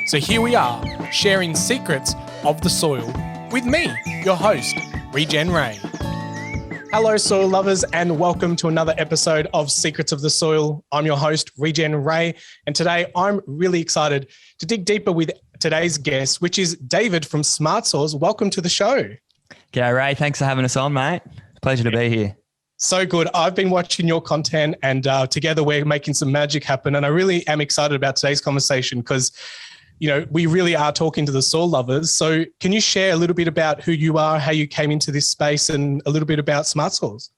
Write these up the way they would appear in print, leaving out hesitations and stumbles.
So here we are, sharing secrets of the soil with me, your host, Regen Ray. Hello, soil lovers, and welcome to another episode of Secrets of the Soil. I'm your host, Regen Ray, and today I'm really excited to dig deeper with today's guest, which is David from Smart Soils. Welcome to the show. G'day, Ray. Thanks for having us on, mate. Pleasure to be here. So good. I've been watching your content, and together we're making some magic happen. And I really am excited about today's conversation because, you know, we really are talking to the soil lovers. So can you share a little bit about who you are, how you came into this space, and a little bit about Smart Soils?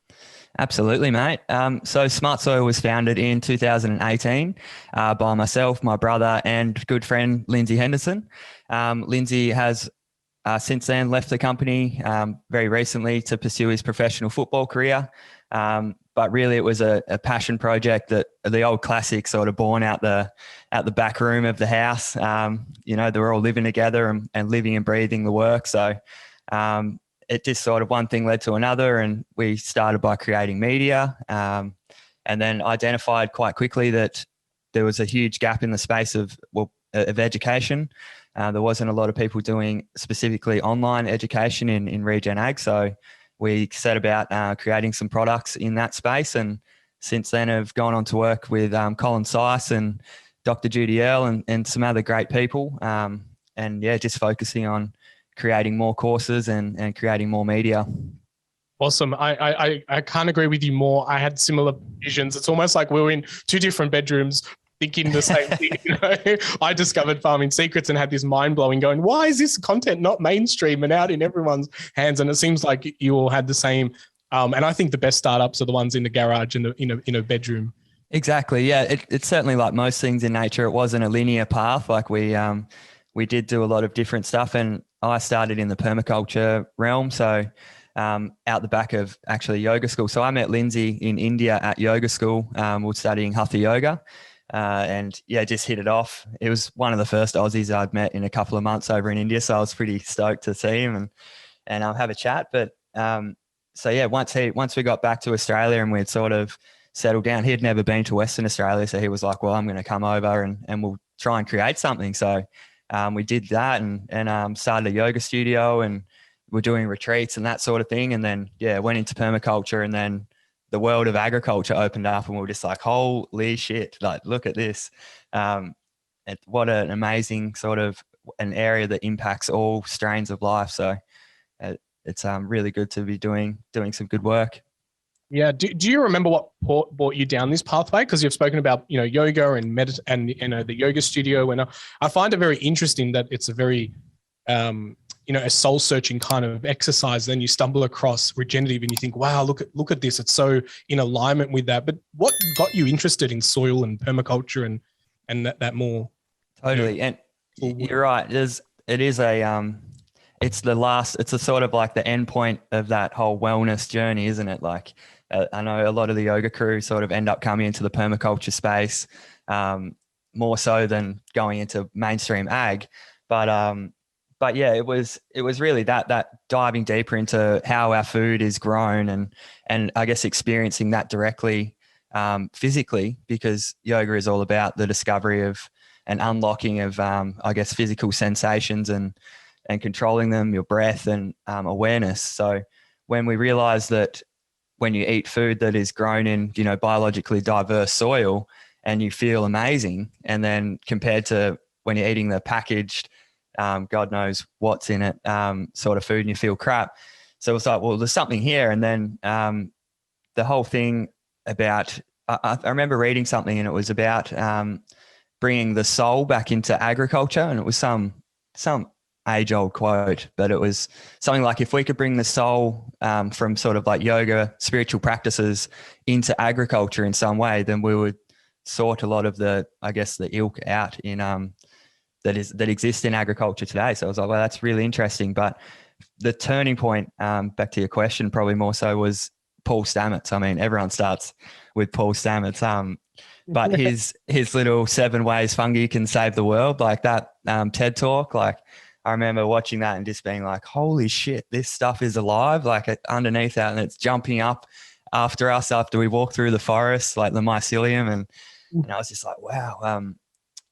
Absolutely, mate. So Smart Soil was founded in 2018 by myself, my brother, and good friend, Lindsay Henderson. Lindsay has since then left the company very recently to pursue his professional football career. But really it was a passion project, that the old classic sort of born out the back room of the house. You know, they were all living together and living and breathing the work. So it just sort of one thing led to another, and we started by creating media, and then identified quite quickly that there was a huge gap in the space of education. There wasn't a lot of people doing specifically online education in Regen Ag. So we set about creating some products in that space, and since then have gone on to work with Colin Seiss and Dr. Judy Earle and some other great people. And yeah, just focusing on creating more courses and creating more media. Awesome. I can't agree with you more. I had similar visions. It's almost like we were in two different bedrooms thinking the same thing. You know? I discovered Farming Secrets and had this mind blowing going, why is this content not mainstream and out in everyone's hands? And it seems like you all had the same. And I think the best startups are the ones in the garage and in a bedroom. Exactly. Yeah. It's certainly like most things in nature. It wasn't a linear path. Like we did do a lot of different stuff, and I started in the permaculture realm. So out the back of actually yoga school. So I met Lindsay in India at yoga school. We were studying Hatha yoga. And yeah, just hit it off. It was one of the first Aussies I'd met in a couple of months over in India. So I was pretty stoked to see him and have a chat. But so yeah, once we got back to Australia and we'd sort of settled down, he had never been to Western Australia. So he was like, well, I'm going to come over and we'll try and create something. So we did that and started a yoga studio, and we're doing retreats and that sort of thing. And then, yeah, went into permaculture, and then the world of agriculture opened up, and we were just like, holy shit, like, look at this. What an amazing sort of an area that impacts all strains of life. So it's really good to be doing some good work. Yeah. Do you remember what brought you down this pathway? Because you've spoken about, you know, yoga and the yoga studio. And I find it very interesting that it's a very, a soul searching kind of exercise. Then you stumble across regenerative and you think, wow, look at this. It's so in alignment with that. But what got you interested in soil and permaculture and that more? Totally. And you're right. It's a sort of like the end point of that whole wellness journey, isn't it? Like, I know a lot of the yoga crew sort of end up coming into the permaculture space, more so than going into mainstream ag. But yeah, it was really that diving deeper into how our food is grown and I guess experiencing that directly, physically, because yoga is all about the discovery of and unlocking of, I guess, physical sensations and controlling them, your breath and awareness. So when we realized that when you eat food that is grown in, you know, biologically diverse soil and you feel amazing, and then compared to when you're eating the packaged, God knows what's in it, sort of food, and you feel crap. So it's like, well, there's something here. And then the whole thing about, I remember reading something, and it was about bringing the soul back into agriculture. And it was some age-old quote, but it was something like, if we could bring the soul from sort of like yoga, spiritual practices into agriculture in some way, then we would sort a lot of the ilk out in that exists in agriculture today. So I was like, well, that's really interesting. But the turning point, back to your question, probably more so was Paul Stamets. I mean, everyone starts with Paul Stamets. But his little 7 ways fungi can save the world, like that TED talk, like I remember watching that and just being like, holy shit, this stuff is alive, like underneath that, and it's jumping up after us after we walk through the forest, like the mycelium. And I was just like, wow.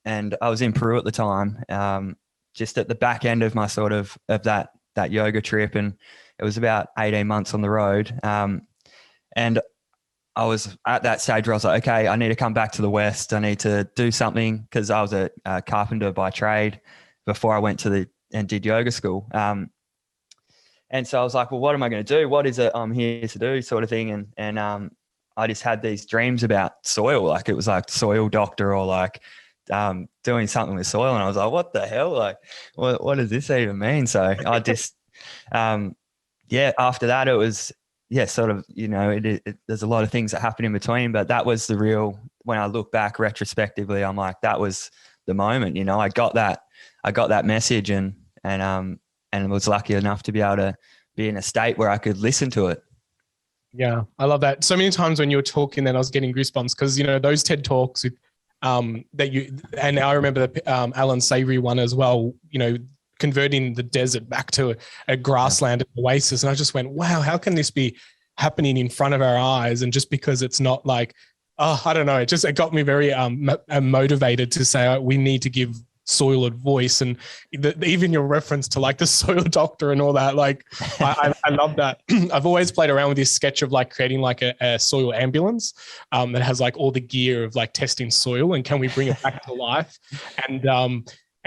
and I was in Peru at the time, just at the back end of my sort of that yoga trip, and it was about 18 months on the road. And I was at that stage where I was like, okay, I need to come back to the West. I need to do something, because I was a carpenter by trade before I went and did yoga school. And so I was like, well, what am I going to do? What is it I'm here to do, sort of thing? And I just had these dreams about soil. Like, it was like soil doctor, or like doing something with soil. And I was like, what the hell? Like, what does this even mean? So I just, after that, it was, sort of, there's a lot of things that happened in between, but that was the real, when I look back retrospectively, I'm like, that was the moment. I got that message, and was lucky enough to be able to be in a state where I could listen to it. Yeah, I love that. So many times when you were talking, then I was getting goosebumps, because those TED Talks with that you, and I remember the Alan Savory one as well. Converting the desert back to a grassland oasis, and I just went, wow, how can this be happening in front of our eyes? And just because it's not like, I don't know, it got me very motivated to say, we need to give soil a voice. And even your reference to like the soil doctor and all that, like I love that. I've always played around with this sketch of like creating like a soil ambulance that has like all the gear of like testing soil, and can we bring it back to life?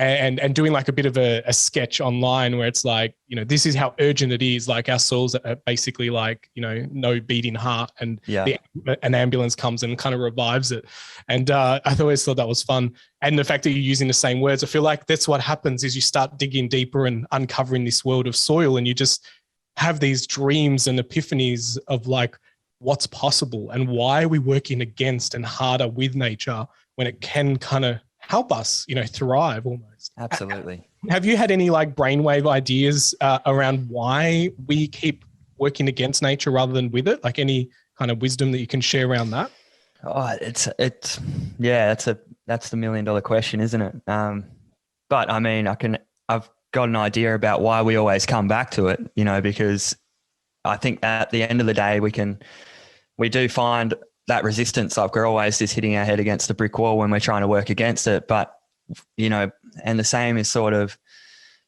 And doing like a bit of a sketch online where it's like, this is how urgent it is. Like, our soils are basically like, no beating heart, and an ambulance comes and kind of revives it. And I've always thought that was fun. And the fact that you're using the same words, I feel like that's what happens, is you start digging deeper and uncovering this world of soil, and you just have these dreams and epiphanies of like what's possible, and why are we working against and harder with nature when it can kind of help us, thrive almost. Absolutely. Have you had any like brainwave ideas around why we keep working against nature rather than with it? Like, any kind of wisdom that you can share around that? Oh, that's the $1 million question, isn't it? But I mean, I've got an idea about why we always come back to it, because I think at the end of the day, we do find that resistance. Like, we're always just hitting our head against a brick wall when we're trying to work against it. But, and the same is sort of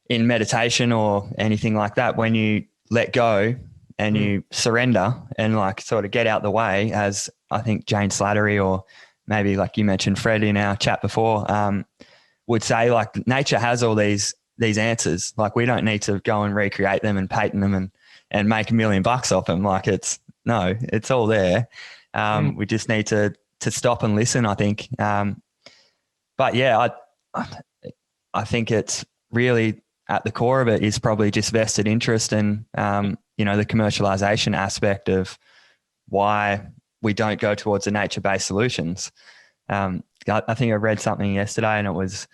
in meditation or anything like that. When you let go and you surrender and like sort of get out the way, as I think Jane Slattery, or maybe like you mentioned Fred in our chat before, would say, like, nature has all these answers. Like, we don't need to go and recreate them and patent them and make $1 million off them. Like, it's all there. We just need to stop and listen, I think. But yeah, I think it's really at the core of it is probably just vested interest in, the commercialization aspect of why we don't go towards the nature-based solutions. I think I read something yesterday, and it was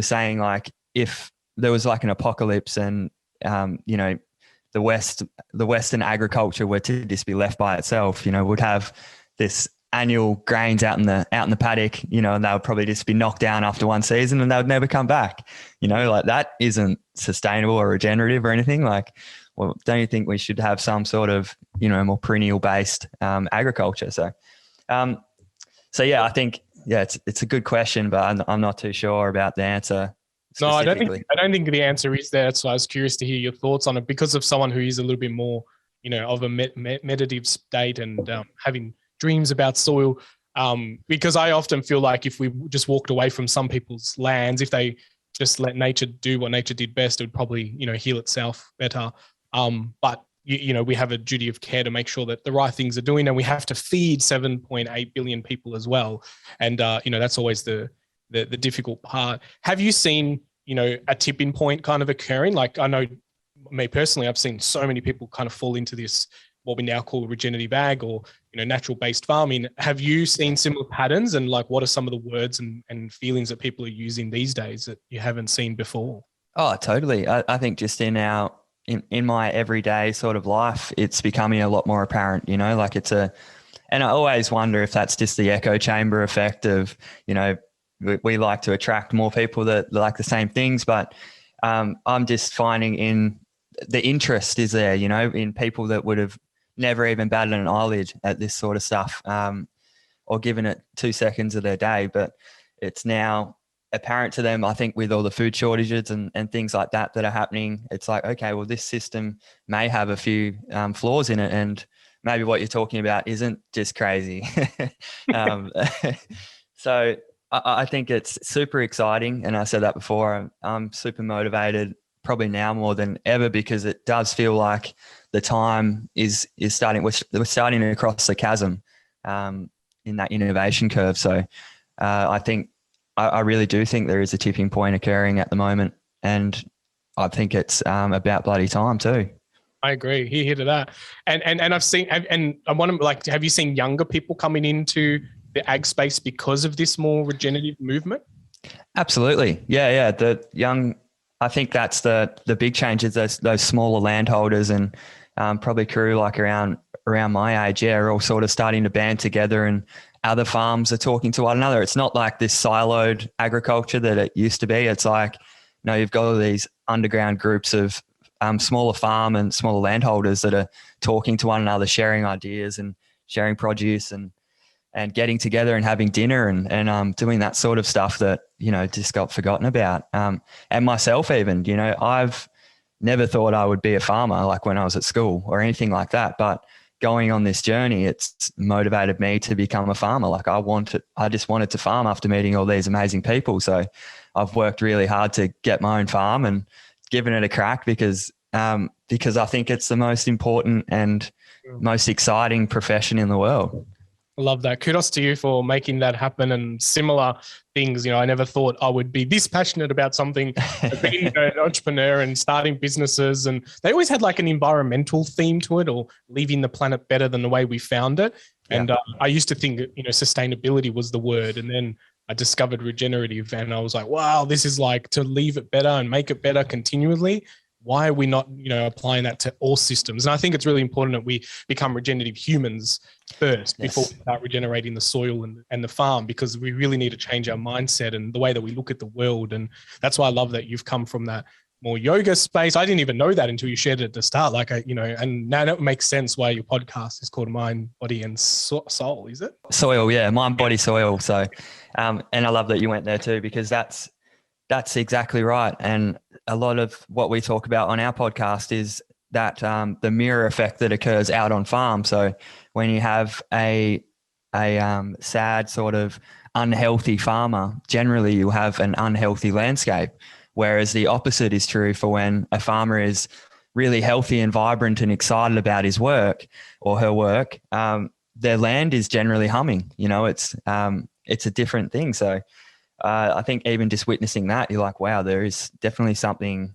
saying, like, if there was like an apocalypse and, the Western agriculture were to just be left by itself, would have this annual grains out in the paddock, and they would probably just be knocked down after one season and they would never come back. Like, that isn't sustainable or regenerative or anything. Like, well, don't you think we should have some sort of, more perennial based agriculture? So yeah, I think, it's a good question, but I'm not too sure about the answer. No, I don't think the answer is there. So I was curious to hear your thoughts on it, because of someone who is a little bit more, of a meditative state and having dreams about soil. Because I often feel like if we just walked away from some people's lands, if they just let nature do what nature did best, it would probably, heal itself better. But we have a duty of care to make sure that the right things are doing, and we have to feed 7.8 billion people as well. And that's always the difficult part. Have you seen, a tipping point kind of occurring? Like, I know me personally, I've seen so many people kind of fall into this, what we now call regenerative ag, or, natural based farming. Have you seen similar patterns? And like, what are some of the words and feelings that people are using these days that you haven't seen before? Oh, totally. I think just in my everyday sort of life, it's becoming a lot more apparent, like and I always wonder if that's just the echo chamber effect of, we like to attract more people that like the same things, but I'm just finding in the interest is there, in people that would have never even batted an eyelid at this sort of stuff, or given it 2 seconds of their day. But it's now apparent to them, I think, with all the food shortages and things like that that are happening. It's like, okay, well, this system may have a few flaws in it, and maybe what you're talking about isn't just crazy. um, so I think it's super exciting, and I said that before. I'm super motivated, probably now more than ever, because it does feel like the time is starting. We're starting to cross the chasm in that innovation curve. So I think I really do think there is a tipping point occurring at the moment, and I think it's about bloody time too. I agree. Here to that. And I've seen, and I want to like, have you seen younger people coming into the ag space because of this more regenerative movement? Absolutely. Yeah. The young, I think that's the big changes. Those smaller landholders and probably crew like around my age, are all sort of starting to band together, and other farms are talking to one another. It's not like this siloed agriculture that it used to be. It's like, you've got all these underground groups of smaller farm and smaller landholders that are talking to one another, sharing ideas and sharing produce and getting together and having dinner and doing that sort of stuff that, just got forgotten about. And myself even, I've never thought I would be a farmer like when I was at school or anything like that. But going on this journey, it's motivated me to become a farmer. Like I just wanted to farm after meeting all these amazing people. So I've worked really hard to get my own farm and given it a crack because I think it's the most important and most exciting profession in the world. I love that. Kudos to you for making that happen, and similar things. I never thought I would be this passionate about something, being an entrepreneur and starting businesses. And they always had like an environmental theme to it, or leaving the planet better than the way we found it. Yeah. And I used to think, sustainability was the word. And then I discovered regenerative, and I was like, wow, this is like to leave it better and make it better continually. Why are we not, applying that to all systems? And I think it's really important that we become regenerative humans first before we start regenerating the soil and the farm, because we really need to change our mindset and the way that we look at the world. And that's why I love that you've come from that more yoga space. I didn't even know that until you shared it at the start. And now it makes sense why your podcast is called Mind, Body and Soul, is it? Soil, yeah. Mind, Body, Soil. So, and I love that you went there too, because that's exactly right. And a lot of what we talk about on our podcast is that the mirror effect that occurs out on farm. So when you have a sad sort of unhealthy farmer, generally you have an unhealthy landscape. Whereas the opposite is true for when a farmer is really healthy and vibrant and excited about his work or her work, their land is generally humming. It's a different thing. So I think even just witnessing that, you're like, wow, there is definitely something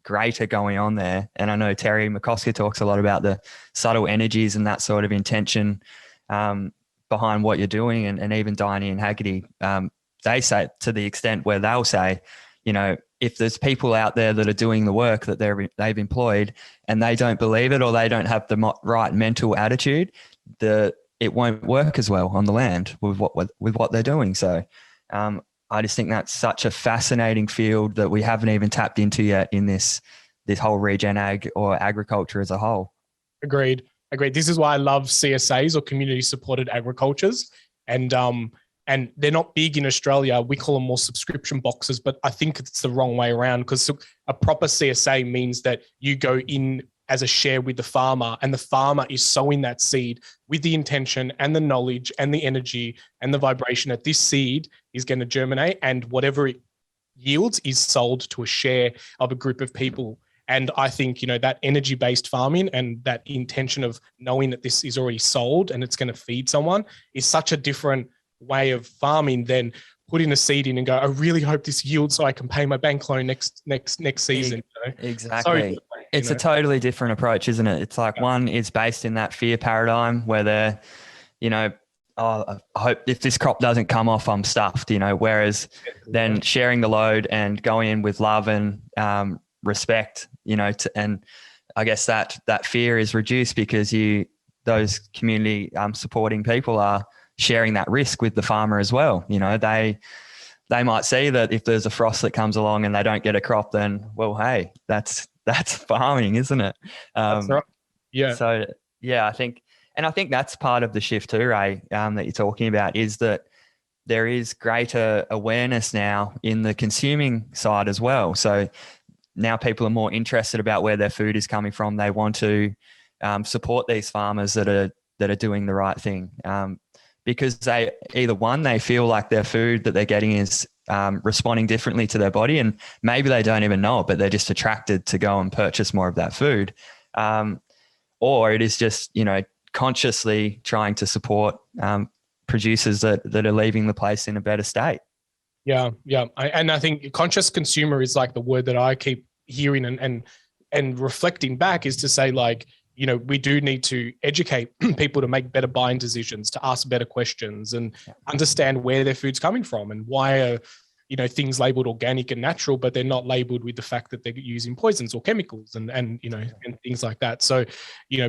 greater going on there. And I know Terry McCosker talks a lot about the subtle energies and that sort of intention behind what you're doing. And even Diane and Haggerty, they say, to the extent where they'll say, if there's people out there that are doing the work that they've employed and they don't believe it, or they don't have the right mental attitude, it won't work as well on the land with what they're doing. So I just think that's such a fascinating field that we haven't even tapped into yet in this whole regen ag or agriculture as a whole. Agreed. This is why I love CSAs, or community supported agricultures. And they're not big in Australia. We call them more subscription boxes, but I think it's the wrong way around, because a proper CSA means that you go in as a share with the farmer, and the farmer is sowing that seed with the intention and the knowledge and the energy and the vibration that this seed is going to germinate, and whatever it yields is sold to a share of a group of people. And I think, that energy-based farming and that intention of knowing that this is already sold and it's going to feed someone is such a different way of farming than putting a seed in and go, I really hope this yields so I can pay my bank loan next season. Exactly. It's a totally different approach, isn't it? It's like one is based in that fear paradigm where they're, I hope if this crop doesn't come off, I'm stuffed, whereas then sharing the load and going in with love and respect, and I guess that fear is reduced because those community supporting people are sharing that risk with the farmer as well. They might see that if there's a frost that comes along and they don't get a crop, then, well, hey, that's farming, isn't it? That's right. Yeah. So yeah, I think that's part of the shift too, Ray, that you're talking about, is that there is greater awareness now in the consuming side as well. So now people are more interested about where their food is coming from. They want to support these farmers that are doing the right thing, because they feel like their food that they're getting is responding differently to their body, and maybe they don't even know it, but they're just attracted to go and purchase more of that food. Or it is just, consciously trying to support producers that are leaving the place in a better state. Yeah. I think conscious consumer is like the word that I keep hearing and reflecting back, is to say, like, we do need to educate people to make better buying decisions, to ask better questions and understand where their food's coming from and why are, things labeled organic and natural, but they're not labeled with the fact that they're using poisons or chemicals and things like that. So,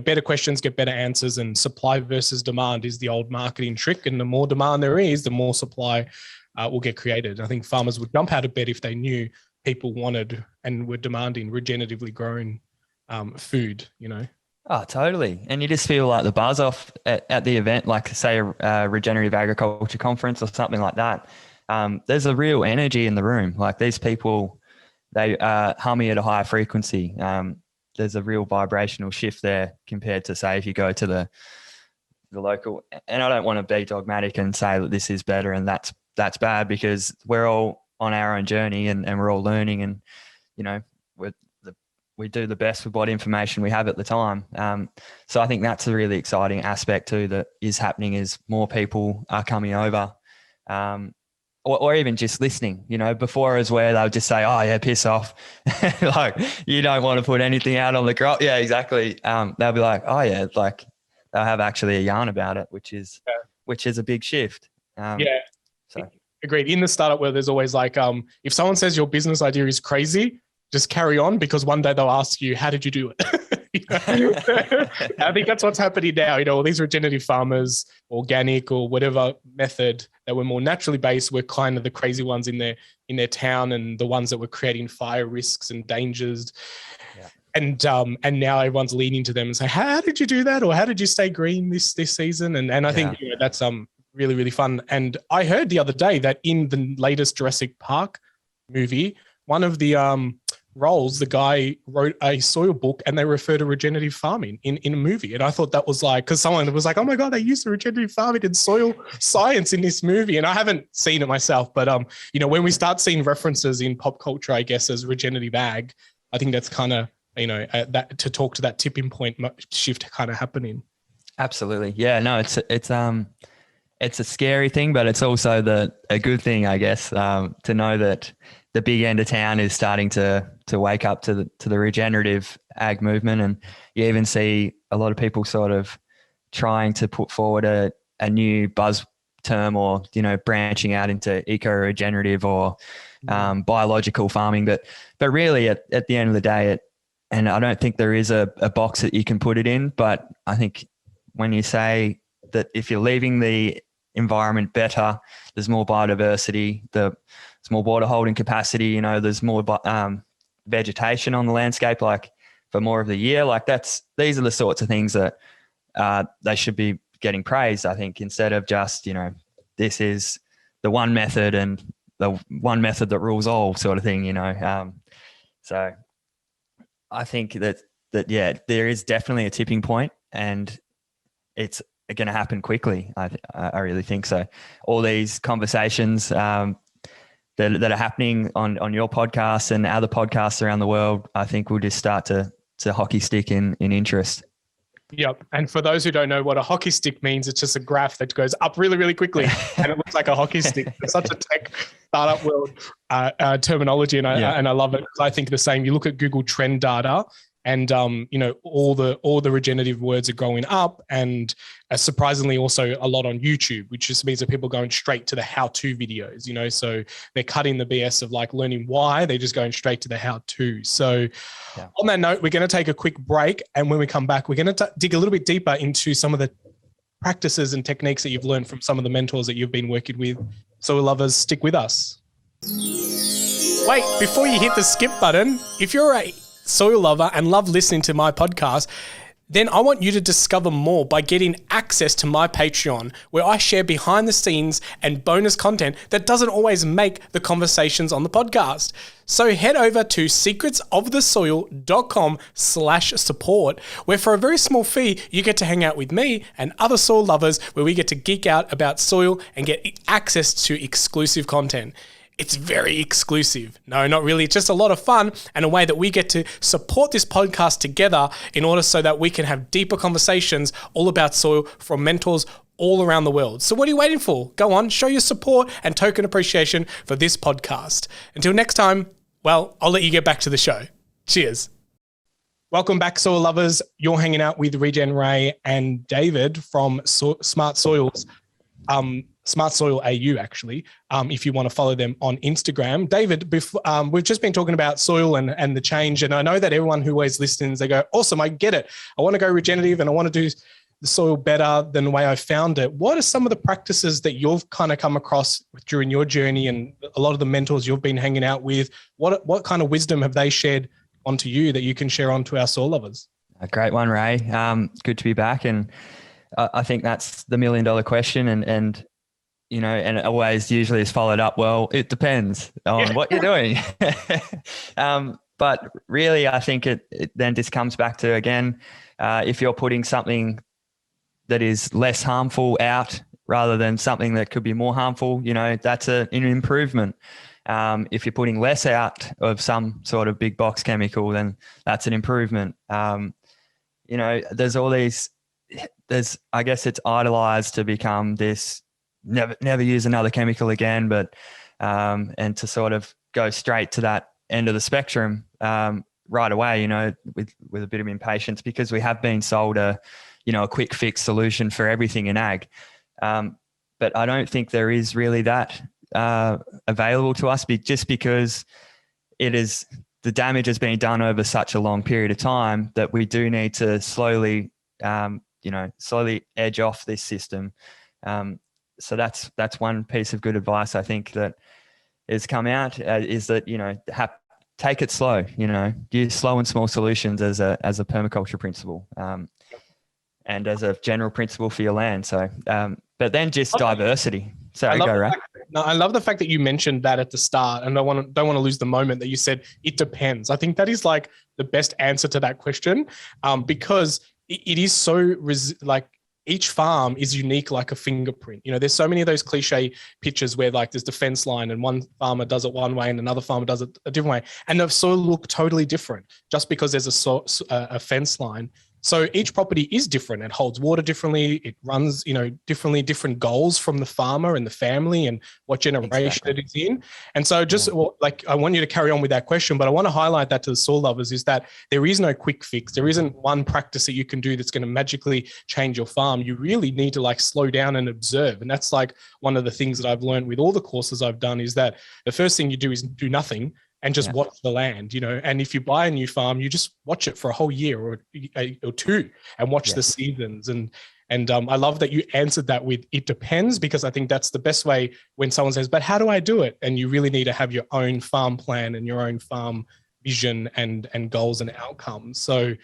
better questions get better answers, and supply versus demand is the old marketing trick. And the more demand there is, the more supply will get created. I think farmers would jump out of bed if they knew people wanted and were demanding regeneratively grown food, Oh, totally. And you just feel like the buzz off at the event, like say a regenerative agriculture conference or something like that. There's a real energy in the room. Like these people, they are humming at a high frequency. There's a real vibrational shift there compared to, say, if you go to the local, and I don't want to be dogmatic and say that this is better and that's bad, because we're all on our own journey and we're all learning, and, we do the best with what information we have at the time. So I think that's a really exciting aspect too that is happening, is more people are coming over, or even just listening. Before is where they'll just say, oh yeah, piss off. Like, you don't want to put anything out on the crop. Yeah, exactly. They'll be like, oh yeah, like they'll have actually a yarn about it, which is a big shift. So. Agreed. In the startup world, there's always like, if someone says your business idea is crazy, just carry on, because one day they'll ask you, how did you do it? I think that's what's happening now. All these regenerative farmers, organic or whatever method that were more naturally based, were kind of the crazy ones in their town, and the ones that were creating fire risks and dangers. Yeah. And now everyone's leaning to them and say, how did you do that? Or how did you stay green this season? And I think that's really, really fun. And I heard the other day that in the latest Jurassic Park movie, one of the roles, the guy wrote a soil book, and they refer to regenerative farming in a movie. And I thought that was like, because someone was like, oh my God, they used the regenerative farming and soil science in this movie. And I haven't seen it myself, but when we start seeing references in pop culture, I guess, as regenerative ag, I think that's kind of, that to talk to that tipping point shift kind of happening. Absolutely. Yeah, no, it's a scary thing, but it's also a good thing, I guess, to know that the big end of town is starting to wake up to the regenerative ag movement. And you even see a lot of people sort of trying to put forward a new buzz term, or, branching out into eco-regenerative or biological farming. But really at the end of the day, and I don't think there is a box that you can put it in, but I think when you say that if you're leaving the environment better, there's more biodiversity, there's more water holding capacity, there's more vegetation on the landscape, like for more of the year. Like these are the sorts of things that they should be getting praised, I think, instead of just, this is the one method and the one method that rules all sort of thing, So I think that there is definitely a tipping point, and it's going to happen quickly. I really think so. All these conversations that are happening on your podcast and other podcasts around the world, I think will just start to hockey stick in interest. Yep. And for those who don't know what a hockey stick means, it's just a graph that goes up really, really quickly, and it looks like a hockey stick. It's such a tech startup world terminology, and I love it, because I think the same. You look at Google Trend data, and all the regenerative words are going up, and surprisingly also a lot on YouTube, which just means that people are going straight to the how-to videos. So they're cutting the BS of like learning why, they're just going straight to the how-to. So on that note, we're going to take a quick break, and when we come back, we're going to dig a little bit deeper into some of the practices and techniques that you've learned from some of the mentors that you've been working with. So lovers, stick with us. Wait, before you hit the skip button, if you're a soil lover and love listening to my podcast, then I want you to discover more by getting access to my Patreon, where I share behind the scenes and bonus content that doesn't always make the conversations on the podcast. So head over to secretsofthesoil.com/support, where for a very small fee, you get to hang out with me and other soil lovers, where we get to geek out about soil and get access to exclusive content. It's very exclusive. No, not really. It's just a lot of fun and a way that we get to support this podcast together in order so that we can have deeper conversations all about soil from mentors all around the world. So what are you waiting for? Go on, show your support and token appreciation for this podcast. Until next time, well, I'll let you get back to the show. Cheers. Welcome back, soil lovers. You're hanging out with Regen Ray and David from Smart Soils. Smart Soil AU, actually, if you want to follow them on Instagram. David, we've just been talking about soil and the change, and I know that everyone who always listens, they go, awesome, I get it. I want to go regenerative and I want to do the soil better than the way I found it. What are some of the practices that you've kind of come across during your journey and a lot of the mentors you've been hanging out with? What kind of wisdom have they shared onto you that you can share onto our soil lovers? A great one, Ray. Good to be back. And I think that's the $1 million question. And you know, and it always usually is followed up, well, it depends on what you're doing. But really, I think it then just comes back to, again, if you're putting something that is less harmful out rather than something that could be more harmful, you know, that's an improvement. If you're putting less out of some sort of big box chemical, then that's an improvement. You know, I guess it's idolized to become this, never use another chemical again, but and to sort of go straight to that end of the spectrum right away, you know, with a bit of impatience, because we have been sold a quick fix solution for everything in ag. But I don't think there is really that available to us, just because the damage has been done over such a long period of time that we do need to slowly edge off this system. So that's one piece of good advice I think that has come out is that, you know, take it slow, you know, use slow and small solutions as a permaculture principle, and as a general principle for your land. So, but then just diversity. Sorry, go right. No, I love the fact that you mentioned that at the start, and don't want to lose the moment that you said it depends. I think that is like the best answer to that question, because it is so each farm is unique like a fingerprint. You know, there's so many of those cliche pictures where like there's the fence line and one farmer does it one way and another farmer does it a different way. And the soil look totally different just because there's a fence line. So each property is different. It holds water differently. It runs, you know, different goals from the farmer and the family and what generation it is in. And so I want you to carry on with that question, but I want to highlight that to the soil lovers is that there is no quick fix. There isn't one practice that you can do that's going to magically change your farm. You really need to like slow down and observe. And that's like one of the things that I've learned with all the courses I've done is that the first thing you do is do nothing and just watch the land, you know. And if you buy a new farm, you just watch it for a whole year or two and watch the seasons. And I love that you answered that with it depends, because I think that's the best way when someone says, but how do I do it? And you really need to have your own farm plan and your own farm vision and goals and outcomes. So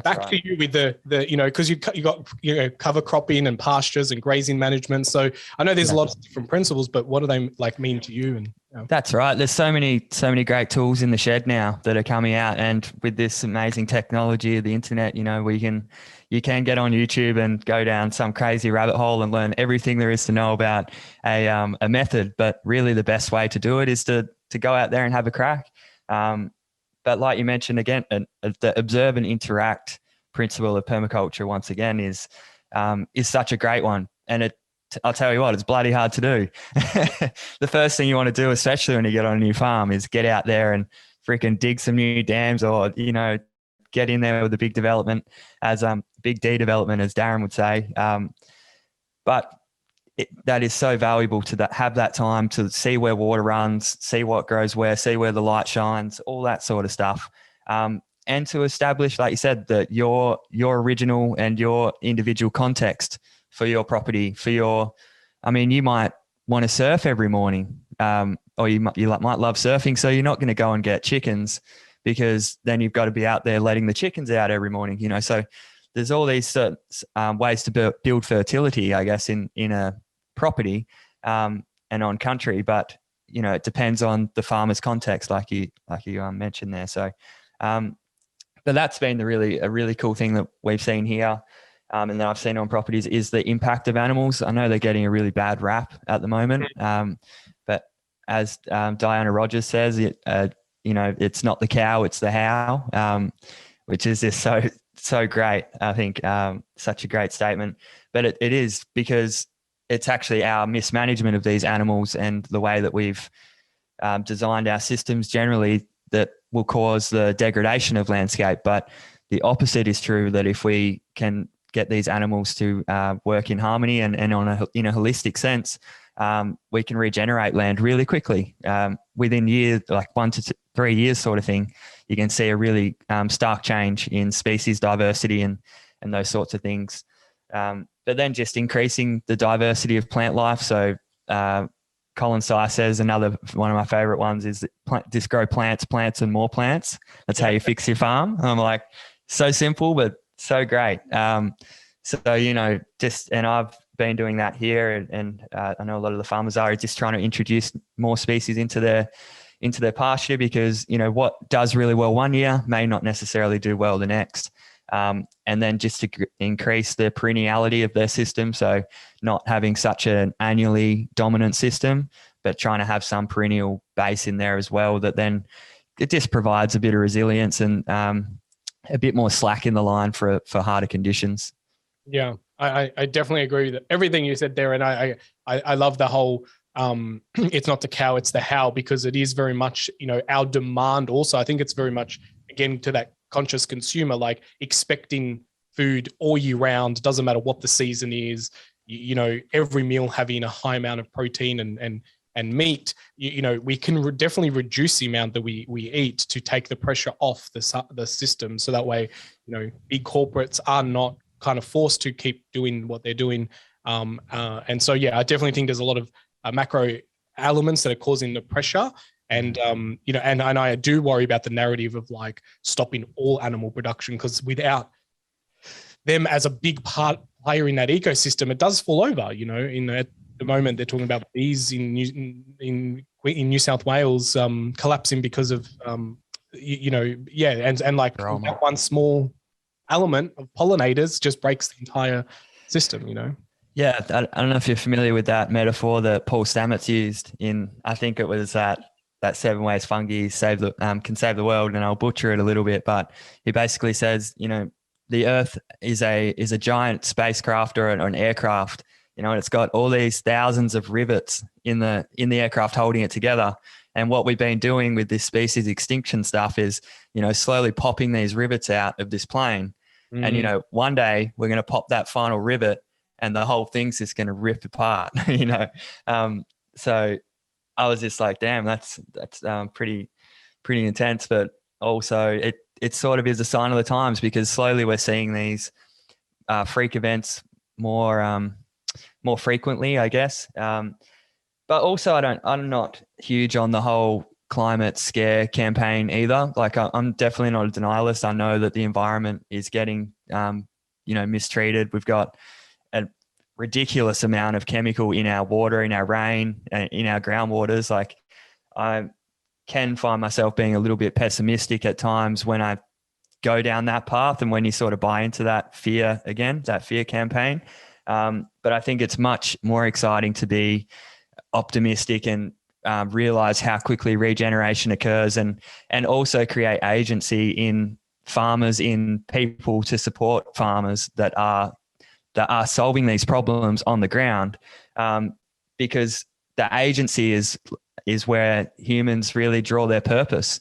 that's to you with the you know, because you got, you know, cover cropping and pastures and grazing management. So I know there's a lot of different principles, but what do they like mean to you? And That's right. There's so many great tools in the shed now that are coming out, and with this amazing technology of the internet, you know, you can get on YouTube and go down some crazy rabbit hole and learn everything there is to know about a method. But really, the best way to do it is to go out there and have a crack. But like you mentioned again, the observe and interact principle of permaculture once again is such a great one, and I'll tell you what, it's bloody hard to do. The first thing you want to do, especially when you get on a new farm, is get out there and freaking dig some new dams, or, you know, get in there with the big development, big D development, as Darren would say. But that is so valuable to have that time to see where water runs, see what grows where, see where the light shines, all that sort of stuff. And to establish, like you said, that your original and your individual context for your property, you might want to surf every morning, or you might love surfing. So you're not going to go and get chickens, because then you've got to be out there letting the chickens out every morning, you know. So there's all these certain ways to build fertility, I guess, in a property and on country, but it depends on the farmer's context, like you mentioned there. So, but that's been a really cool thing that we've seen here, and that I've seen on properties is the impact of animals. I know they're getting a really bad rap at the moment, but as Diana Rogers says, it's not the cow, it's the how, which is just so great. I think such a great statement, but it is because it's actually our mismanagement of these animals and the way that we've designed our systems generally that will cause the degradation of landscape. But the opposite is true, that if we can get these animals to work in harmony and in a holistic sense, we can regenerate land really quickly. Within years, like 1 to 3 years sort of thing, you can see a really stark change in species diversity and those sorts of things. But then just increasing the diversity of plant life. So Colin Sy says another one of my favorite ones is just grow plants, and more plants. That's how you fix your farm. And I'm like, so simple, but so great. And I've been doing that here, and I know a lot of the farmers are just trying to introduce more species into their pasture, because what does really well one year may not necessarily do well the next. And then just to increase the perenniality of their system, so not having such an annually dominant system, but trying to have some perennial base in there as well, that then it just provides a bit of resilience and a bit more slack in the line for harder conditions. Yeah, I definitely agree with everything you said there, and I love the whole it's not the cow, it's the how, because it is very much our demand also. I think it's very much again to that conscious consumer, like expecting food all year round. Doesn't matter what the season is. Every meal having a high amount of protein and meat. We can definitely reduce the amount that we eat to take the pressure off the system, so that way big corporates are not kind of forced to keep doing what they're doing. And so I definitely think there's a lot of macro elements that are causing the pressure. And and I do worry about the narrative of like stopping all animal production, because without them as a big player in that ecosystem, it does fall over. At the moment they're talking about bees in New South Wales collapsing because of and like that one small element of pollinators just breaks the entire system. Yeah, I don't know if you're familiar with that metaphor that Paul Stamets used in, I think it was that 7 ways fungi can save the world, and I'll butcher it a little bit, but he basically says, the Earth is a giant spacecraft or an aircraft, and it's got all these thousands of rivets in the aircraft holding it together. And what we've been doing with this species extinction stuff is, slowly popping these rivets out of this plane. Mm-hmm. And, one day we're going to pop that final rivet and the whole thing's just going to rip apart, So I was just like, damn, that's pretty intense. But also it sort of is a sign of the times, because slowly we're seeing these freak events more frequently, I guess. But also I'm not huge on the whole climate scare campaign either. Like I'm definitely not a denialist. I know that the environment is getting, mistreated. We've got a ridiculous amount of chemical in our water, in our rain, in our groundwaters. Like I can find myself being a little bit pessimistic at times when I go down that path, and when you sort of buy into that fear campaign. But I think it's much more exciting to be optimistic and realize how quickly regeneration occurs, and also create agency in farmers, in people to support farmers that are solving these problems on the ground, because the agency is where humans really draw their purpose.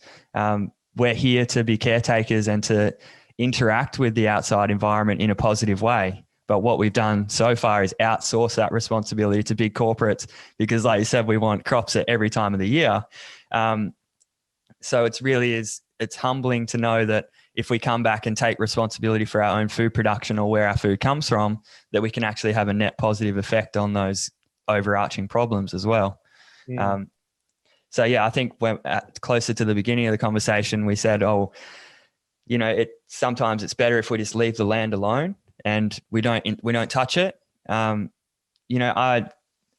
We're here to be caretakers and to interact with the outside environment in a positive way. But what we've done so far is outsource that responsibility to big corporates, because like you said, we want crops at every time of the year. So it's humbling to know that if we come back and take responsibility for our own food production or where our food comes from, that we can actually have a net positive effect on those overarching problems as well. Yeah. I think when closer to the beginning of the conversation, we said, sometimes it's better if we just leave the land alone and we don't touch it.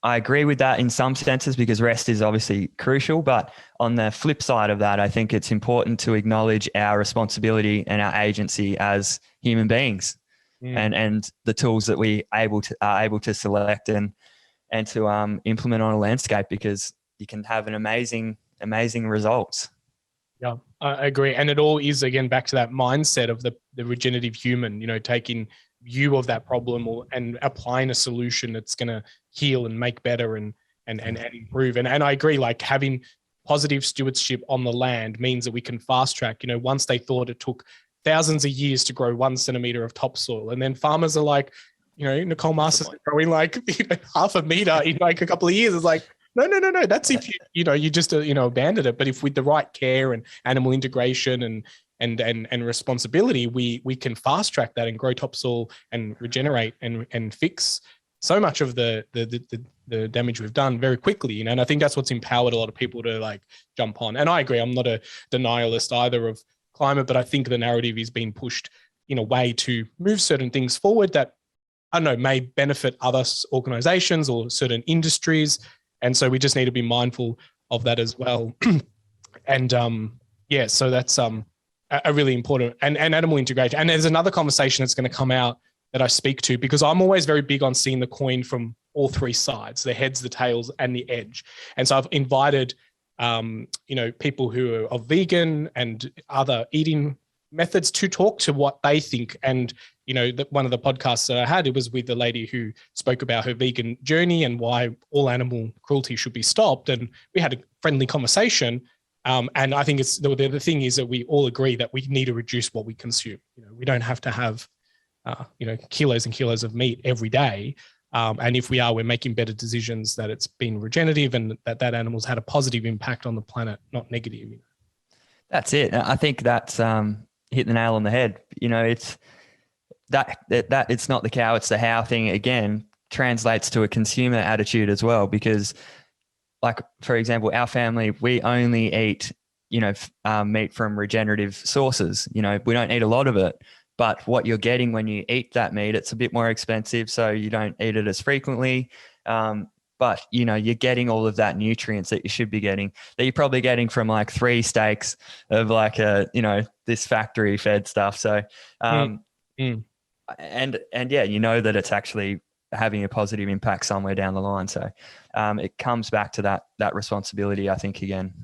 I agree with that in some senses because rest is obviously crucial. But on the flip side of that, I think it's important to acknowledge our responsibility and our agency as human beings, and the tools that we are able to select and to implement on a landscape, because you can have an amazing results. Yeah, I agree. And it all is, again, back to that mindset of the regenerative human, taking view of that problem and applying a solution that's going to heal and make better and improve. And I agree, like having positive stewardship on the land means that we can fast track. Once they thought it took thousands of years to grow 1 centimeter of topsoil, and then farmers are like, Nicole Masters growing like half a meter in like a couple of years. It's like, no. That's if you just abandoned it. But if with the right care and animal integration and responsibility, we can fast track that and grow topsoil and regenerate and fix so much of the damage we've done very quickly. And I think that's what's empowered a lot of people to like jump on. And I agree, I'm not a denialist either of climate, but I think the narrative is being pushed in a way to move certain things forward that, I don't know, may benefit other organizations or certain industries. And so we just need to be mindful of that as well. And so that's a really important and animal integration. And there's another conversation that's going to come out that I speak to, because I'm always very big on seeing the coin from all three sides, the heads, the tails, and the edge. And so I've invited, people who are vegan and other eating methods to talk to what they think. And, one of the podcasts that I had, it was with the lady who spoke about her vegan journey and why all animal cruelty should be stopped. And we had a friendly conversation. And I think the thing is that we all agree that we need to reduce what we consume. We don't have to have, kilos and kilos of meat every day. And if we are, we're making better decisions that it's been regenerative and that animal's had a positive impact on the planet, not negative. That's it. I think that's hit the nail on the head. It's that it's not the cow, it's the how thing again translates to a consumer attitude as well, because like, for example, our family, we only eat, meat from regenerative sources. We don't eat a lot of it, but what you're getting when you eat that meat, it's a bit more expensive. So you don't eat it as frequently. But, you're getting all of that nutrients that you should be getting, that you're probably getting from like 3 steaks of like, this factory fed stuff. So, and that it's actually having a positive impact somewhere down the line. So it comes back to that responsibility, I think, again.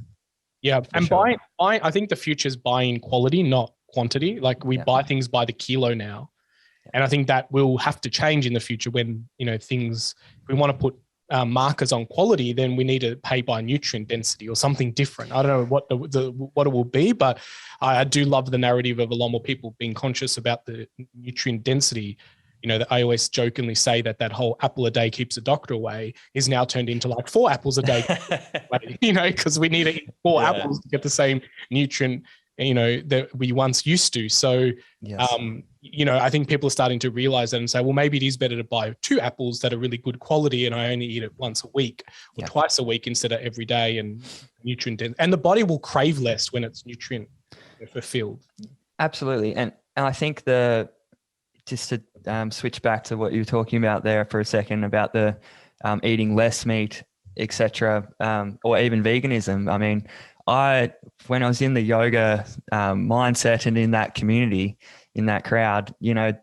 Yeah. And sure. buying, I think the future is buying quality, not quantity. Like we buy things by the kilo now. And I think that will have to change in the future when, things, if we want to put markers on quality, then we need to pay by nutrient density or something different. I don't know what it will be, but I do love the narrative of a lot more people being conscious about the nutrient density. That I always jokingly say that whole apple a day keeps a doctor away is now turned into like 4 apples a day, because we need to eat 4 apples to get the same nutrient, that we once used to. So, yes. I think people are starting to realize that and say, well, maybe it is better to buy 2 apples that are really good quality and I only eat it once a week or twice a week instead of every day, and nutrient dense. And the body will crave less when it's nutrient fulfilled. Absolutely. And I think just to switch back to what you were talking about there for a second about the eating less meat, etc., or even veganism. I mean, when I was in the yoga mindset and in that community, in that crowd,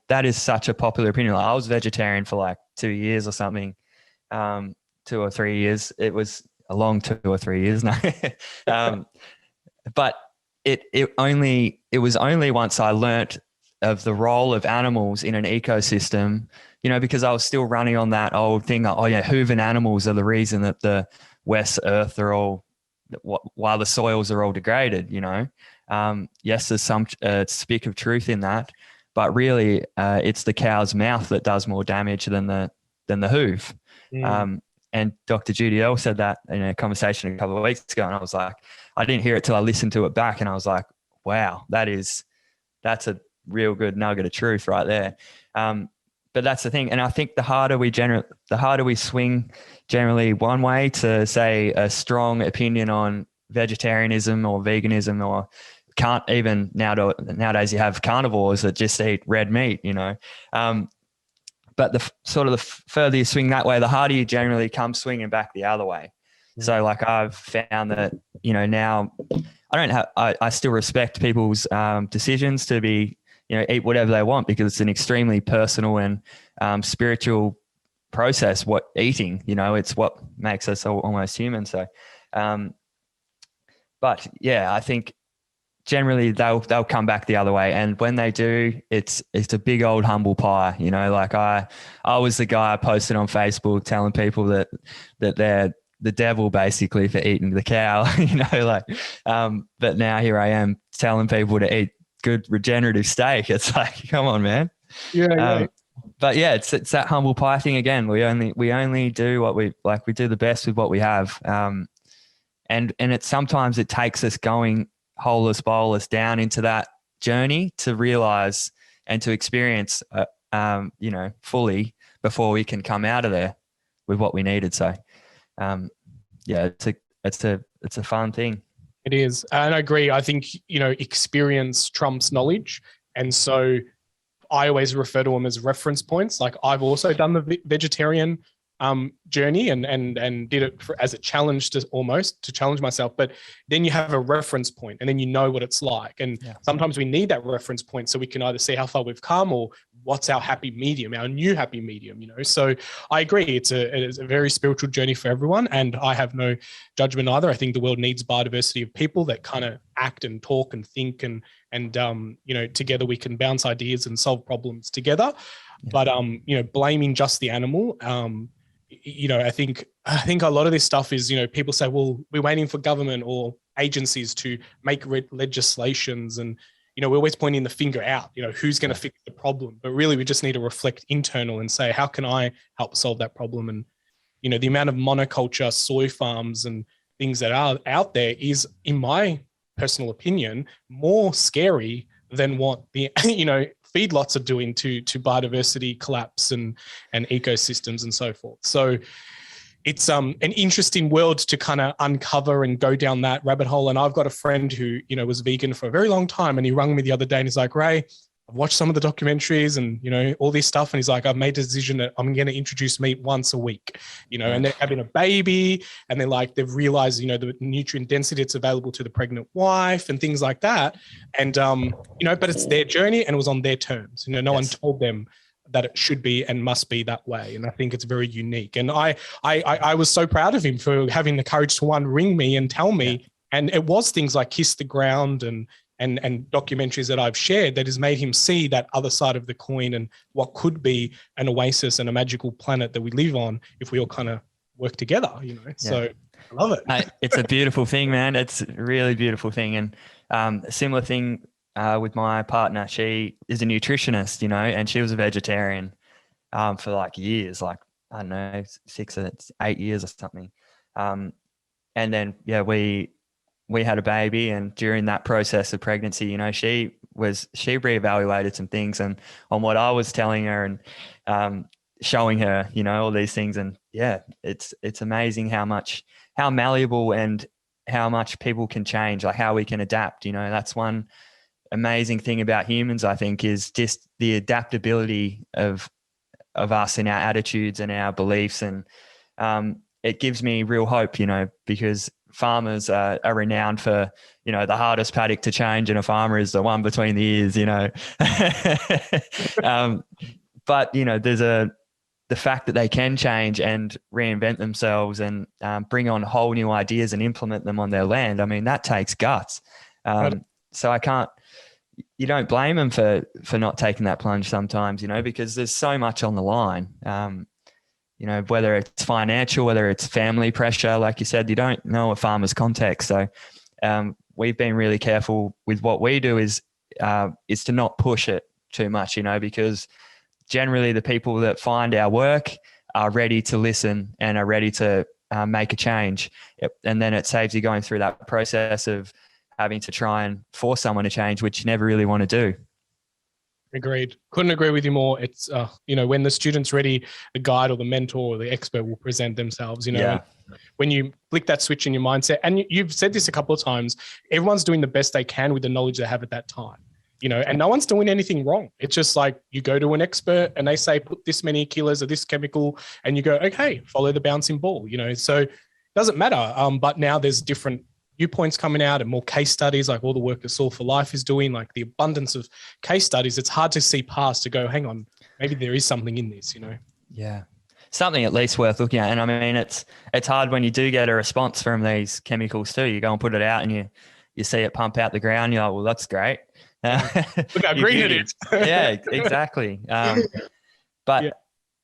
that is such a popular opinion. Like, I was vegetarian for like 2 years or something, 2 or 3 years. It was a long 2 or 3 years now. But it was only once I learnt of the role of animals in an ecosystem, because I was still running on that old thing. Hooven animals are the reason that the West Earth are all, while the soils are all degraded, yes, there's some speck of truth in that, but really it's the cow's mouth that does more damage than the hoof. And Dr. Judy L said that in a conversation a couple of weeks ago, and I was like, I didn't hear it till I listened to it back, and I was like, wow, that's a real good nugget of truth right there. But that's the thing. And I think the harder we swing generally one way to say a strong opinion on vegetarianism or veganism or can't even nowadays you have carnivores that just eat red meat, you know. But the further you swing that way, the harder you generally come swinging back the other way. So like I've found that, you know, now I still respect people's decisions to be, you know, eat whatever they want, because it's an extremely personal and spiritual process. What eating, you know, it's what makes us almost human. So, but yeah, I think generally they'll come back the other way, and when they do, it's a big old humble pie. You know, like I was the guy I posted on Facebook telling people that they're the devil basically for eating the cow, you know, like, but now here I am telling people to eat good regenerative steak. It's like, come on, man. Yeah. But yeah, it's that humble pie thing again. We only do what we like. We do the best with what we have. And sometimes it takes us going holeless bowless down into that journey to realize and to experience, you know, fully before we can come out of there with what we needed. So, yeah, it's a fun thing. It is. And I agree. I think, you know, experience trumps knowledge. And so I always refer to them as reference points. Like I've also done the vegetarian journey and did it as a challenge to challenge myself. But then you have a reference point and then you know what it's like. And sometimes we need that reference point so we can either see how far we've come or what's our happy medium, our new happy medium, you know? So I agree. It is a very spiritual journey for everyone. And I have no judgment either. I think the world needs biodiversity of people that kind of act and talk and think and you know, together we can bounce ideas and solve problems together. But, you know, blaming just the animal, you know, I think a lot of this stuff is, you know, people say, well, we're waiting for government or agencies to make legislations and, you know, we're always pointing the finger out, you know, who's going to fix the problem. But really, we just need to reflect internal and say, how can I help solve that problem? And, you know, the amount of monoculture soy farms and things that are out there is, in my personal opinion, more scary than what the, you know, feedlots are doing to biodiversity collapse and ecosystems and so forth. So it's an interesting world to kind of uncover and go down that rabbit hole. And I've got a friend who, you know, was vegan for a very long time, and he rang me the other day and he's like, Ray, I've watched some of the documentaries and, you know, all this stuff. And he's like, I've made a decision that I'm going to introduce meat once a week, you know, and they're having a baby and they've realized, you know, the nutrient density that's available to the pregnant wife and things like that. And, you know, but it's their journey and it was on their terms. You know, no one told them that it should be and must be that way. And I think it's very unique. And I was so proud of him for having the courage to ring me and tell me. And it was things like Kiss the Ground and documentaries that I've shared that has made him see that other side of the coin and what could be an oasis and a magical planet that we live on if we all kind of work together, you know. So I love it. It's a beautiful thing, man. It's a really beautiful thing. And a similar thing with my partner. She is a nutritionist, you know, and she was a vegetarian for like years, like, I don't know, 6 or 8 years or something. And then, we had a baby, and during that process of pregnancy, you know, she reevaluated some things and on what I was telling her and showing her, you know, all these things. And it's amazing how malleable and how much people can change, like how we can adapt. You know, that's one amazing thing about humans, I think, is just the adaptability of us and our attitudes and our beliefs. And it gives me real hope, you know, because farmers are renowned for, you know, the hardest paddock to change in a farmer is the one between the ears, you know. But, you know, there's the fact that they can change and reinvent themselves and bring on whole new ideas and implement them on their land. I mean, that takes guts. So you don't blame them for not taking that plunge sometimes, you know, because there's so much on the line. You know, whether it's financial, whether it's family pressure, like you said, you don't know a farmer's context. So we've been really careful with what we do is to not push it too much, you know, because generally the people that find our work are ready to listen and are ready to make a change. And then it saves you going through that process of having to try and force someone to change, which you never really want to do. Agreed. Couldn't agree with you more. It's, you know, when the student's ready, the guide or the mentor or the expert will present themselves, you know, when you flick that switch in your mindset, and you've said this a couple of times, everyone's doing the best they can with the knowledge they have at that time, and no one's doing anything wrong. It's just like you go to an expert and they say, put this many kilos of this chemical, and you go, okay, follow the bouncing ball, so it doesn't matter. But now there's different viewpoints coming out and more case studies, like all the work that Soil for Life is doing, like the abundance of case studies. It's hard to see past to go, hang on, maybe there is something in this, Yeah. Something at least worth looking at. And I mean, it's hard when you do get a response from these chemicals too. You go and put it out and you see it pump out the ground. You're like, well, that's great. Look how green it is. Yeah, exactly. But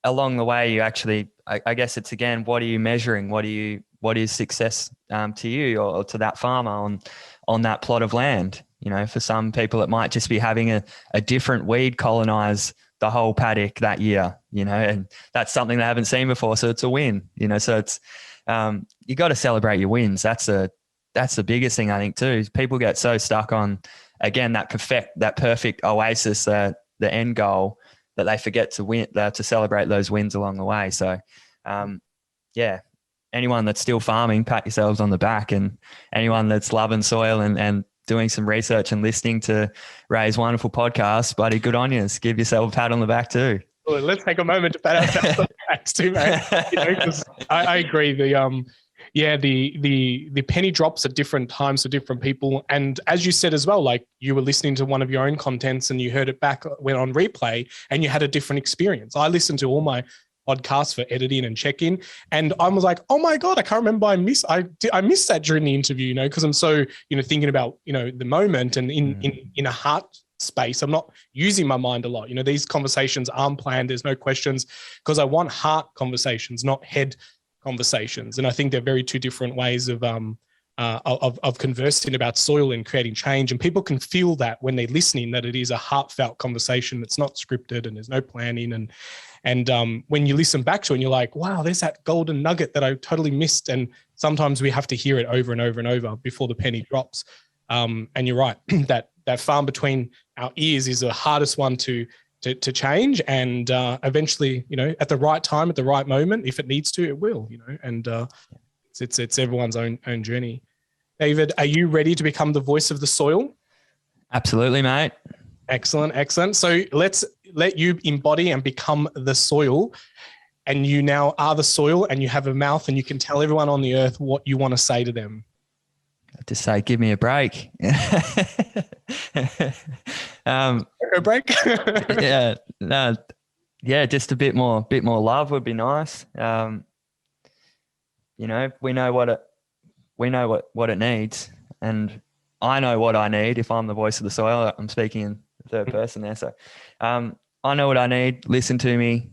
along the way, you actually, I guess it's again, what are you measuring? What is success to you or to that farmer on that plot of land? For some people, it might just be having a different weed colonize the whole paddock that year, and that's something they haven't seen before. So it's a win, so it's, you got to celebrate your wins. That's the biggest thing I think too. People get so stuck on, again, that perfect oasis, the end goal, that they forget to win, to celebrate those wins along the way. So, anyone that's still farming, pat yourselves on the back, and anyone that's loving soil and doing some research and listening to Ray's wonderful podcast, buddy, good on you. Give yourself a pat on the back too. Well, let's take a moment to pat ourselves on the backs too, mate. 'Cause I agree. The penny drops at different times for different people. And as you said as well, like you were listening to one of your own contents and you heard it back, went on replay, and you had a different experience. I listened to all my podcasts for editing and check-in, and I was like, oh my God, I can't remember. I missed that during the interview, because I'm so, thinking about, the moment and in a heart space. I'm not using my mind a lot. These conversations aren't planned. There's no questions, because I want heart conversations, not head conversations. And I think they're very two different ways of conversing about soil and creating change. And people can feel that when they're listening, that it is a heartfelt conversation. It's not scripted and there's no planning. And when you listen back to it, and you're like, wow, there's that golden nugget that I totally missed. And sometimes we have to hear it over and over and over before the penny drops. And you're right, that farm between our ears is the hardest one to change. And eventually, at the right time, at the right moment, if it needs to, it will, and it's everyone's own journey. David, are you ready to become the voice of the soil? Absolutely, mate. Excellent. So let's let you embody and become the soil. And you now are the soil, and you have a mouth, and you can tell everyone on the earth what you want to say to them. Just say, give me a break. A break? Just a bit more love would be nice. We know what it needs, and I know what I need. If I'm the voice of the soil, I'm speaking in third person there. So, I know what I need. Listen to me.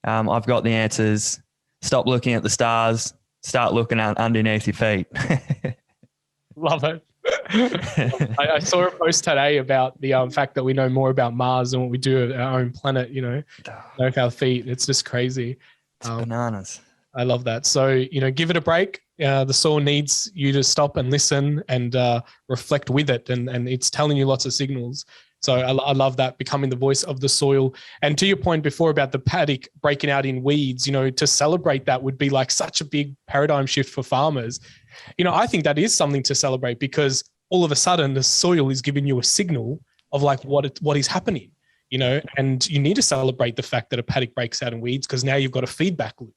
I've got the answers. Stop looking at the stars. Start looking underneath your feet. Love it. I saw a post today about the fact that we know more about Mars than what we do at our own planet, with our feet. It's just crazy. It's bananas. I love that. So, give it a break. The soil needs you to stop and listen and reflect with it. And it's telling you lots of signals. So I love that, becoming the voice of the soil. And to your point before about the paddock breaking out in weeds, to celebrate that would be like such a big paradigm shift for farmers. I think that is something to celebrate, because all of a sudden the soil is giving you a signal of like what is happening, and you need to celebrate the fact that a paddock breaks out in weeds, because now you've got a feedback loop.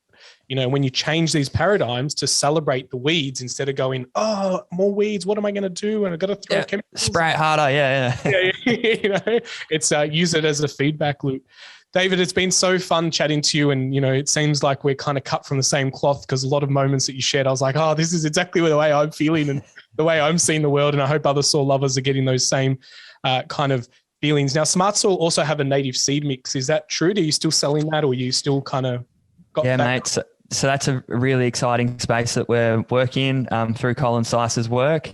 When you change these paradigms to celebrate the weeds instead of going, oh, more weeds, what am I going to do? And I've got to throw chemicals. Spray it harder. Yeah. It's use it as a feedback loop. David, it's been so fun chatting to you. And, it seems like we're kind of cut from the same cloth, because a lot of moments that you shared, I was like, oh, this is exactly the way I'm feeling and the way I'm seeing the world. And I hope other soil lovers are getting those same kind of feelings. Now, Smart Soil also have a native seed mix. Is that true? Are you still selling that, or are you still kind of got that? Mate. So that's a really exciting space that we're working through Colin Sice's work,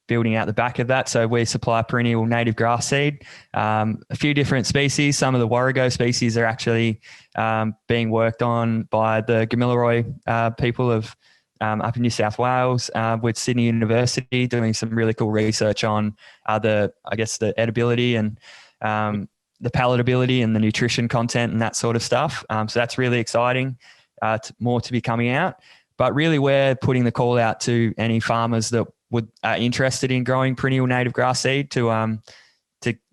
building out the back of that. So we supply perennial native grass seed, a few different species. Some of the Warrego species are actually being worked on by the Gamilaroi people of up in New South Wales with Sydney University, doing some really cool research on the edibility and the palatability and the nutrition content and that sort of stuff. So that's really exciting. More to be coming out. But really, we're putting the call out to any farmers that are interested in growing perennial native grass seed to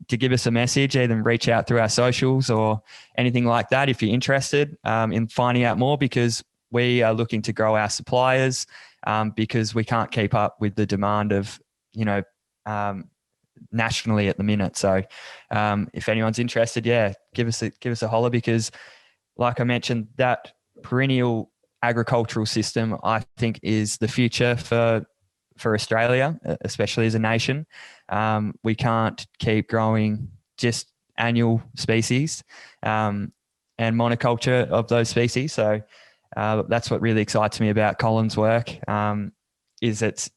give us a message, either reach out through our socials or anything like that if you're interested in finding out more, because we are looking to grow our suppliers because we can't keep up with the demand of, nationally at the minute. So if anyone's interested, give us a holler, because like I mentioned, that perennial agricultural system, I think, is the future for Australia, especially as a nation. We can't keep growing just annual species and monoculture of those species. So that's what really excites me about Colin's work, is it's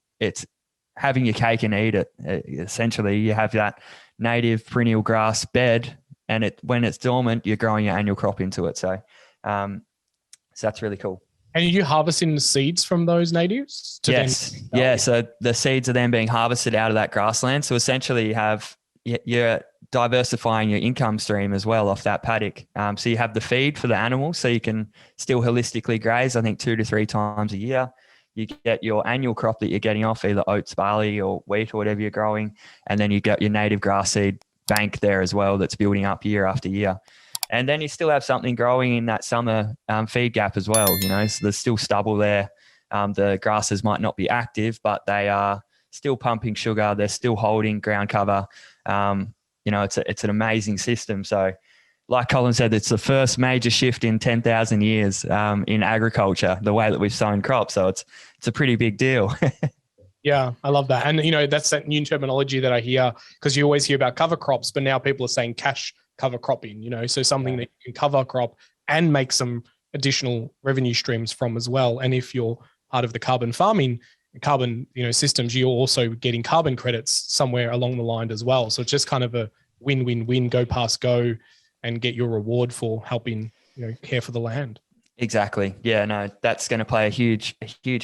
having your cake and eat it. Essentially, you have that native perennial grass bed, and when it's dormant, you're growing your annual crop into it. So that's really cool. And are you harvesting the seeds from those natives? Yes. Yeah. So the seeds are then being harvested out of that grassland. So essentially you're diversifying your income stream as well off that paddock. So you have the feed for the animals, so you can still holistically graze, I think 2 to 3 times a year. You get your annual crop that you're getting off either oats, barley or wheat or whatever you're growing. And then you get your native grass seed bank there as well that's building up year after year. And then you still have something growing in that summer feed gap as well. So there's still stubble there. The grasses might not be active, but they are still pumping sugar. They're still holding ground cover. It's an amazing system. So like Colin said, it's the first major shift in 10,000 years in agriculture, the way that we've sown crops. So it's a pretty big deal. Yeah, I love that. And, that's that new terminology that I hear, because you always hear about cover crops, but now people are saying cash cover cropping, so something that you can cover crop and make some additional revenue streams from as well. And if you're part of the carbon farming, systems, you're also getting carbon credits somewhere along the line as well. So it's just kind of a win-win-win, go past go and get your reward for helping, care for the land. Exactly. Yeah, no, that's going to play a huge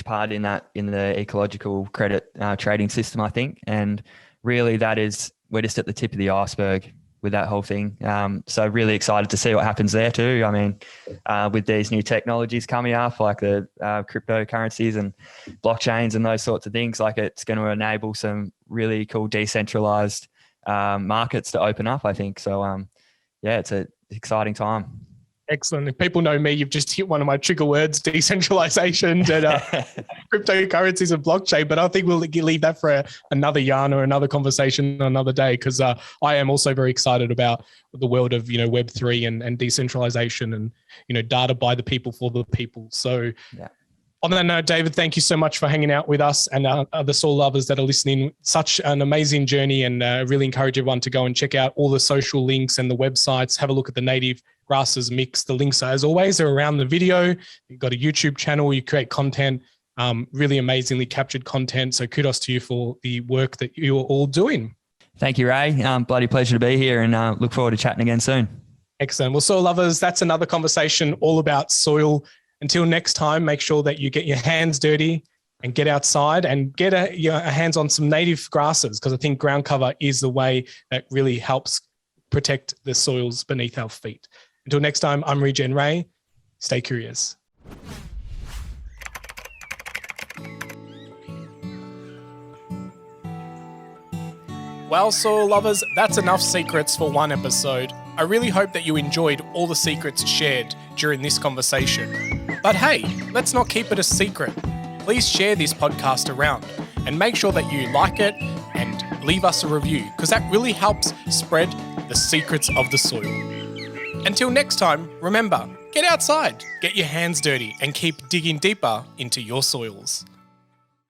part in the ecological credit trading system, I think. And really we're just at the tip of the iceberg with that whole thing. So really excited to see what happens there too. I mean, with these new technologies coming up, like the cryptocurrencies and blockchains and those sorts of things, like it's going to enable some really cool decentralized markets to open up, I think. So it's an exciting time. Excellent. If people know me, you've just hit one of my trigger words, decentralization and cryptocurrencies and blockchain. But I think we'll leave that for another yarn or another conversation another day, because I am also very excited about the world of, Web3 and decentralization and, data by the people for the people. So on that note, David, thank you so much for hanging out with us and other soil lovers that are listening. Such an amazing journey, and really encourage everyone to go and check out all the social links and the websites. Have a look at the Native Grasses Mix. The links, as always, are around the video. You've got a YouTube channel. You create content, really amazingly captured content. So kudos to you for the work that you're all doing. Thank you, Ray. Bloody pleasure to be here, and look forward to chatting again soon. Excellent. Well, soil lovers, that's another conversation all about soil. Until next time, make sure that you get your hands dirty and get outside and get your hands on some native grasses, because I think ground cover is the way that really helps protect the soils beneath our feet. Until next time, I'm Regen Ray. Stay curious. Well, soil lovers, that's enough secrets for one episode. I really hope that you enjoyed all the secrets shared during this conversation. But hey, let's not keep it a secret. Please share this podcast around and make sure that you like it and leave us a review, because that really helps spread the secrets of the soil. Until next time, remember, get outside, get your hands dirty, and keep digging deeper into your soils.